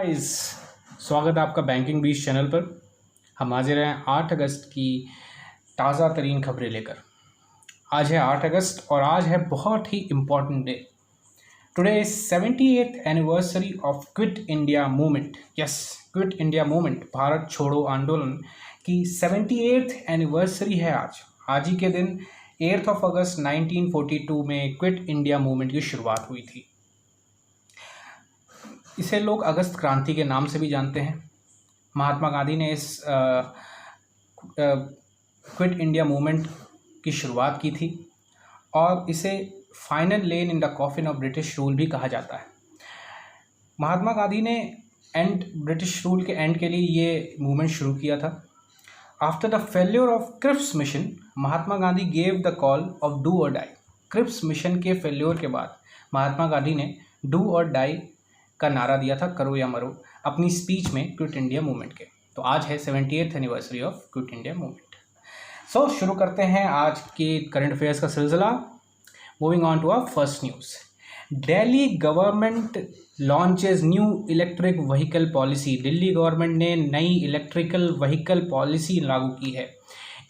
Guys, स्वागत है आपका बैंकिंग बीच चैनल पर। हम हाजिर हैं 8 अगस्त की ताज़ा तरीन खबरें लेकर। आज है 8 अगस्त और आज है बहुत ही important day. Today is 78th anniversary of quit India movement. Yes, quit India movement, भारत छोड़ो आंदोलन की 78th एनिवर्सरी है आज। आज ही के दिन 8 अगस्त 1942 में क्विट इंडिया मूवमेंट की शुरुआत हुई थी। इसे लोग अगस्त क्रांति के नाम से भी जानते हैं। महात्मा गांधी ने इस क्विट इंडिया मूवमेंट की शुरुआत की थी और इसे final lane in the coffin of British rule भी कहा जाता है। महात्मा गांधी ने ब्रिटिश रूल के एंड के लिए ये मूवमेंट शुरू किया था। After the failure of Cripps mission, Mahatma Gandhi gave the call of do और डाई। क्रिप्स मिशन के फेल्योर के बाद महात्मा गांधी ने डू और डाई का नारा दिया था, करो या मरो, अपनी स्पीच में क्विट इंडिया मूवमेंट के। तो आज है 78th anniversary of quit India movement. So शुरू करते हैं आज के करंट अफेयर्स का सिलसिला। Moving on to our first news. Delhi government launches new electric vehicle policy. Delhi government ने नई इलेक्ट्रिकल व्हीकल पॉलिसी लागू की है।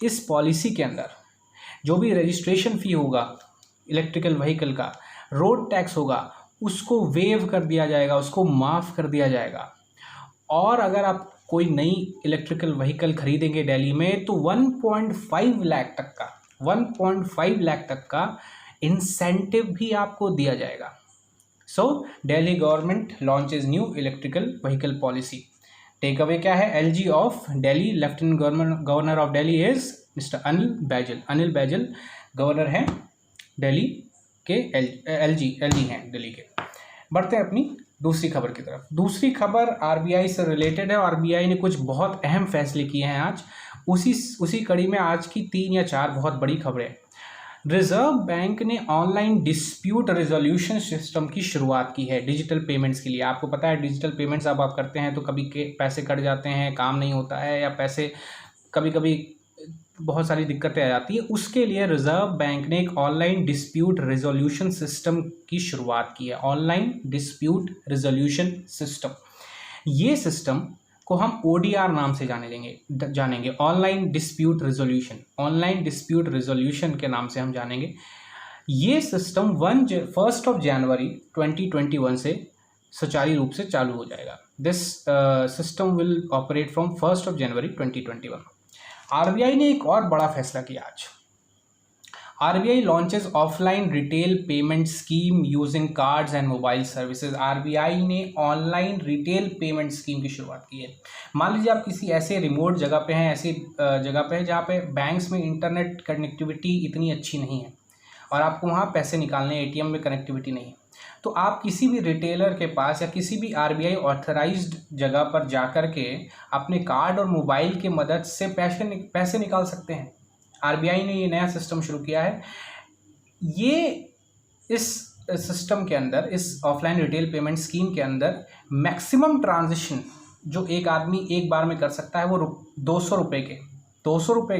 इस पॉलिसी के अंदर जो भी रजिस्ट्रेशन फ़ी होगा इलेक्ट्रिकल व्हीकल का, रोड टैक्स होगा, उसको वेव कर दिया जाएगा, उसको माफ़ कर दिया जाएगा। और अगर आप कोई नई इलेक्ट्रिकल व्हीकल खरीदेंगे दिल्ली में तो 1.5 लाख तक का इंसेंटिव भी आपको दिया जाएगा। So Delhi government launches new electrical vehicle policy. Take away क्या है? LG of Delhi, lieutenant governor of Delhi is mister Anil Baijal. Anil Baijal governor हैं दिल्ली के, एलजी हैं दिल्ली के। बढ़ते हैं अपनी दूसरी खबर की तरफ। दूसरी खबर आरबीआई से रिलेटेड है। आरबीआई ने कुछ बहुत अहम फैसले किए हैं आज। उसी कड़ी में आज की 3 या 4 बहुत बड़ी खबरें। रिजर्व बैंक ने ऑनलाइन डिस्प्यूट रेजोल्यूशन सिस्टम की शुरुआत की है डिजिटल पेमेंट्स के लिए। आपको पता है डिजिटल पेमेंट्स अब आप करते हैं तो कभी के पैसे कट जाते हैं, काम नहीं होता है, या पैसे कभी कभी बहुत सारी दिक्कतें आ जाती है। उसके लिए रिजर्व बैंक ने एक ऑनलाइन डिस्प्यूट रेजोल्यूशन सिस्टम की शुरुआत की है। ऑनलाइन डिस्प्यूट रेजोल्यूशन सिस्टम, ये सिस्टम को हम ओडीआर नाम से जानेंगे। ऑनलाइन डिस्प्यूट रेजोल्यूशन के नाम से हम जानेंगे। ये सिस्टम 1 जनवरी 2021 से सुचारू रूप से चालू हो जाएगा। This system will operate from 1 January 2021। RBI ने एक और बड़ा फैसला किया आज। RBI launches offline retail payment scheme using cards and mobile services. RBI ने ऑनलाइन रिटेल पेमेंट स्कीम की शुरुआत की है। मान लीजिए आप किसी ऐसे रिमोट जगह पे हैं, ऐसी जगह पे है जहाँ पे बैंक्स में इंटरनेट कनेक्टिविटी इतनी अच्छी नहीं है और आपको वहाँ पैसे निकालने, एटीएम में कनेक्टिविटी नहीं है, तो आप किसी भी रिटेलर के पास या किसी भी आरबीआई ऑथराइज्ड जगह पर जाकर के अपने कार्ड और मोबाइल की मदद से पैसे निकाल सकते हैं। आरबीआई ने ये नया सिस्टम शुरू किया है। ये इस सिस्टम के अंदर, इस ऑफलाइन रिटेल पेमेंट स्कीम के अंदर मैक्सिमम ट्रांजेक्शन जो एक आदमी एक बार में कर सकता है वो 200 रुपये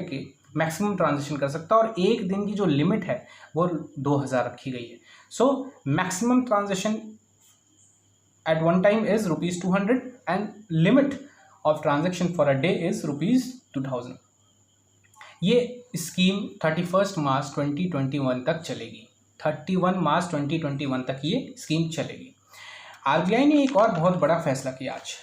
के मैक्सिमम ट्रांजेक्शन कर सकता है, और एक दिन की जो लिमिट है वो 2000 रखी गई है। So maximum transaction at one time is ₹200 and limit of transaction for a day is ₹2000। ये स्कीम 31 मार्च 2021 तक चलेगी। 31 मार्च 2021 तक ये स्कीम चलेगी। आरबीआई ने एक और बहुत बड़ा फैसला किया आज।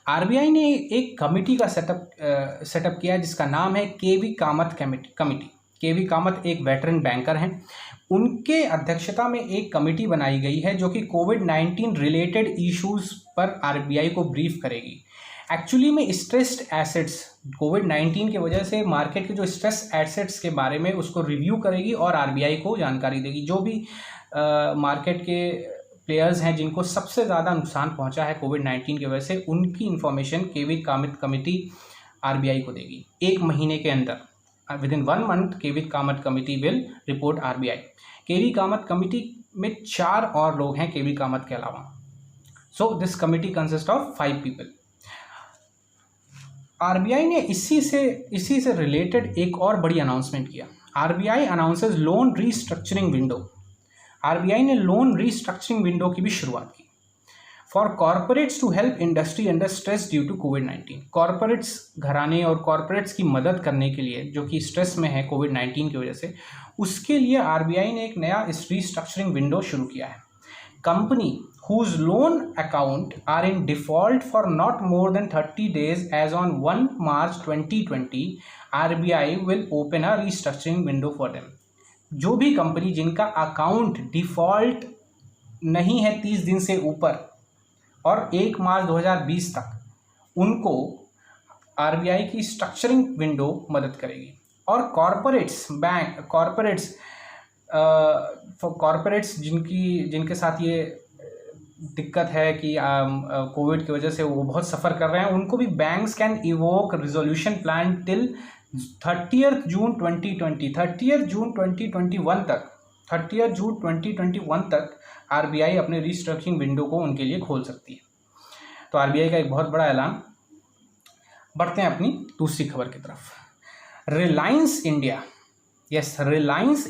आरबीआई ने एक कमेटी का सेटअप किया जिसका नाम है केवी कामत कमेटी। केवी कामत एक वेटरन बैंकर हैं। उनके अध्यक्षता में एक कमेटी बनाई गई है जो कि कोविड-19 रिलेटेड इश्यूज पर आरबीआई को ब्रीफ करेगी। एक्चुअली में स्ट्रेस्ड एसेट्स, कोविड-19 की वजह से मार्केट के जो स्ट्रेस एसेट्स के बारे में उसको रिव्यू करेगी और आरबीआई को जानकारी देगी। जो भी मार्केट के प्लेयर्स हैं जिनको सबसे ज़्यादा नुकसान पहुंचा है कोविड-19 की वजह से, उनकी information K V Kamath committee RBI को देगी 1 महीने के अंदर। Within 1 month K V Kamath committee will report RBI. K V Kamath committee में 4 और लोग हैं केवी कामत के अलावा। So this committee consist of 5 people. RBI ने इसी से रिलेटेड एक और बड़ी अनाउंसमेंट किया। RBI announces loan restructuring window. RBI ने लोन रीस्ट्रक्चरिंग विंडो की भी शुरुआत की। For corporates to help industry under stress due to कोविड-19। कॉरपोरेट्स, घराने और कॉरपोरेट्स की मदद करने के लिए जो कि स्ट्रेस में है कोविड-19 की वजह से, उसके लिए आरबीआई ने एक नया रीस्ट्रक्चरिंग विंडो शुरू किया है। Company whose loan account are in default for not more than 30 days as on 1 March 2020, RBI will open a restructuring window for them। जो भी कंपनी जिनका अकाउंट डिफॉल्ट नहीं है 30 दिन से ऊपर और 1 मार्च 2020 तक, उनको आरबीआई की स्ट्रक्चरिंग विंडो मदद करेगी। और कॉरपोरेट्स जिनके साथ ये दिक्कत है कि कोविड की वजह से वो बहुत सफ़र कर रहे हैं, उनको भी banks can evoke resolution plan till 30 जून 2021 तक आरबीआई अपने रीस्ट्रक्चरिंग विंडो को उनके लिए खोल सकती है। तो आरबीआई का एक बहुत बड़ा ऐलान। बढ़ते हैं अपनी दूसरी खबर की तरफ। Reliance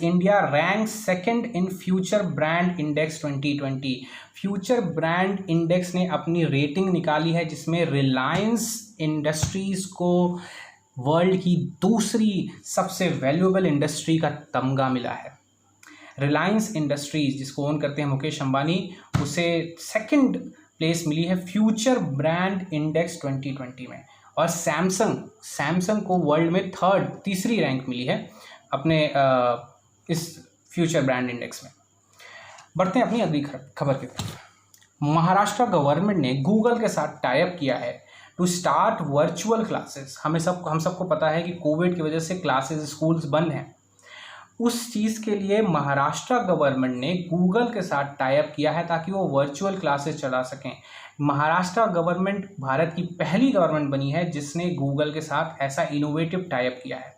India rank second in future brand index 2020। Future brand index ने अपनी रेटिंग निकाली है जिसमें रिलायंस इंडस्ट्रीज को वर्ल्ड की दूसरी सबसे वैल्यूएबल इंडस्ट्री का तमगा मिला है। रिलायंस इंडस्ट्रीज, जिसको ओन करते हैं मुकेश अंबानी, उसे सेकंड प्लेस मिली है फ्यूचर ब्रांड इंडेक्स 2020 में। और सैमसंग को वर्ल्ड में तीसरी रैंक मिली है अपने इस फ्यूचर ब्रांड इंडेक्स में। बढ़ते हैं अपनी अगली खबर की तरफ। महाराष्ट्र गवर्नमेंट ने गूगल के साथ टाई अप किया है टू स्टार्ट वर्चुअल क्लासेस। हम सबको पता है कि कोविड की वजह से क्लासेस, स्कूल्स बंद हैं। उस चीज़ के लिए महाराष्ट्र गवर्नमेंट ने गूगल के साथ टाई अप किया है ताकि वो वर्चुअल क्लासेस चला सकें। महाराष्ट्र गवर्नमेंट भारत की पहली गवर्नमेंट बनी है जिसने गूगल के साथ ऐसा इनोवेटिव टाई अप किया है।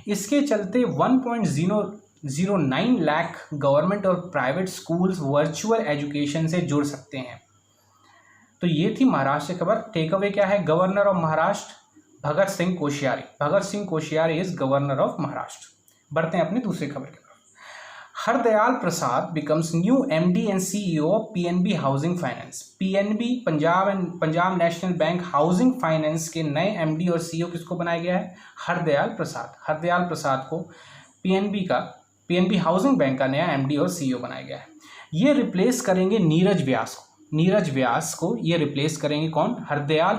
इसके चलते 1.009 लाख गवर्नमेंट और प्राइवेट स्कूल्स वर्चुअल एजुकेशन से जुड़ सकते हैं। तो ये थी महाराष्ट्र की खबर। टेक अवे क्या है? Governor of Maharashtra Bhagat Singh Koshyari is governor of Maharashtra. बढ़ते हैं अपनी दूसरी खबर की तरफ। Hardayal Prasad becomes new MD and CEO of PNB housing finance. PNB Punjab national bank housing finance के नए एमडी और सीईओ किसको बनाया गया है? हरदयाल प्रसाद को पीएनबी हाउसिंग बैंक का नया एमडी और सीईओ बनाया गया है। ये रिप्लेस करेंगे नीरज व्यास को ये रिप्लेस करेंगे कौन? हरदयाल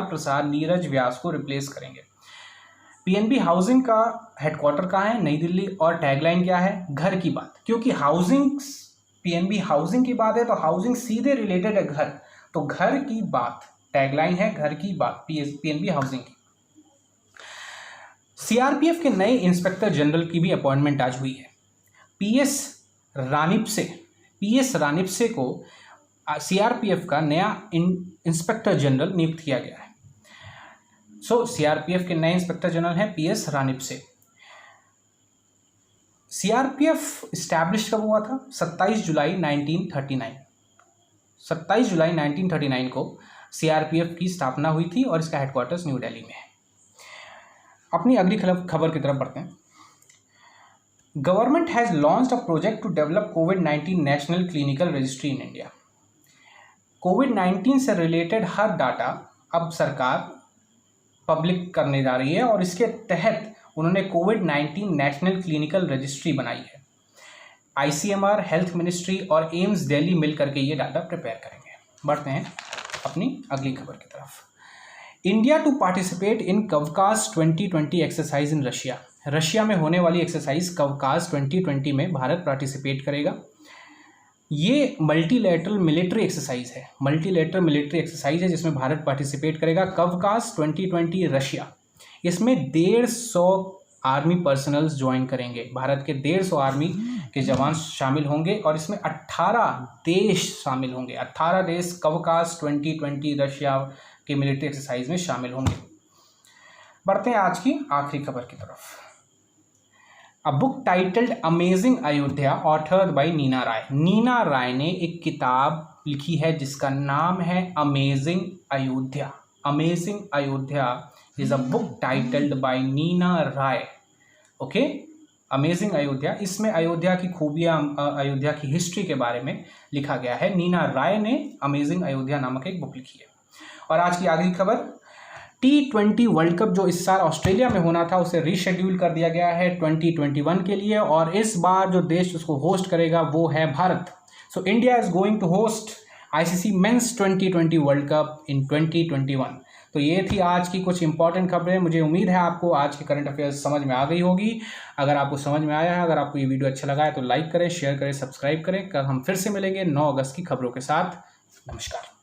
प्रसाद नीरज व्यास को रिप्लेस करेंगे। पीएनबी हाउसिंग का हेडक्वार्टर कहाँ है? नई दिल्ली। और टैगलाइन क्या है? घर की बात। क्योंकि पीएनबी हाउसिंग की बात है तो हाउसिंग सीधे रिलेटेड है घर, तो घर की बात टैगलाइन है, घर की बात पीएनबी हाउसिंग की। सीआरपीएफ के नए इंस्पेक्टर जनरल की भी अपॉइंटमेंट आज हुई है। पीएस रानिपसे को सीआरपीएफ का नया इंस्पेक्टर जनरल नियुक्त किया गया है। सो सीआरपीएफ के नए इंस्पेक्टर जनरल हैं पीएस रानिपसे। सीआरपीएफ स्टैब्लिश कब हुआ था? 27 जुलाई 1939 को सीआरपीएफ की स्थापना हुई थी और इसका हेडक्वार्टर्स न्यू दिल्ली में है। अपनी अगली खबर की तरफ बढ़ते हैं। Government has launched a project to develop covid national clinical registry in India. कोविड-19 से रिलेटेड हर डाटा अब सरकार पब्लिक करने जा रही है और इसके तहत उन्होंने कोविड-19 नेशनल क्लिनिकल रजिस्ट्री बनाई है। आईसीएमआर, हेल्थ मिनिस्ट्री और एम्स दिल्ली मिलकर के ये डाटा प्रिपेयर करेंगे। बढ़ते हैं अपनी अगली खबर की तरफ। India to participate in Kavkaz 2020 exercise in Russia में होने वाली एक्सरसाइज कवकास 2020 में भारत पार्टिसिपेट करेगा। ये मल्टीलेटरल मिलिट्री एक्सरसाइज है जिसमें भारत पार्टिसिपेट करेगा। कवकास 2020 रशिया, इसमें 150 आर्मी पर्सनल्स ज्वाइन करेंगे। भारत के 150 आर्मी के जवान शामिल होंगे और इसमें 18 देश शामिल होंगे। 18 देश कवकास 2020 रशिया के मिलिट्री एक्सरसाइज में शामिल होंगे। बढ़ते हैं आज की आखिरी खबर की तरफ। A book titled amazing Ayodhya authored by Neena Rai ने एक किताब लिखी है जिसका नाम है amazing Ayodhya is a book titled by Neena Rai. Okay, amazing Ayodhya, इसमें अयोध्या की खूबियाँ, अयोध्या की हिस्ट्री के बारे में लिखा गया है। नीना राय ने अमेजिंग अयोध्या नामक एक बुक लिखी है। और आज की आखिरी खबर, T20 वर्ल्ड कप जो इस साल ऑस्ट्रेलिया में होना था उसे रीशेड्यूल कर दिया गया है 2021 के लिए, और इस बार जो देश उसको होस्ट करेगा वो है Bharat. So India is going to host ICC men's 2020 world cup in 2021। तो ये थी आज की कुछ इंपॉर्टेंट खबरें। मुझे उम्मीद है आपको आज की करंट अफेयर्स समझ में आ गई होगी। अगर आपको समझ में आया है, अगर आपको ये वीडियो अच्छा लगा है तो लाइक करें, शेयर करें, सब्सक्राइब करें। कल हम फिर से मिलेंगे 9 अगस्त की खबरों के साथ। नमस्कार।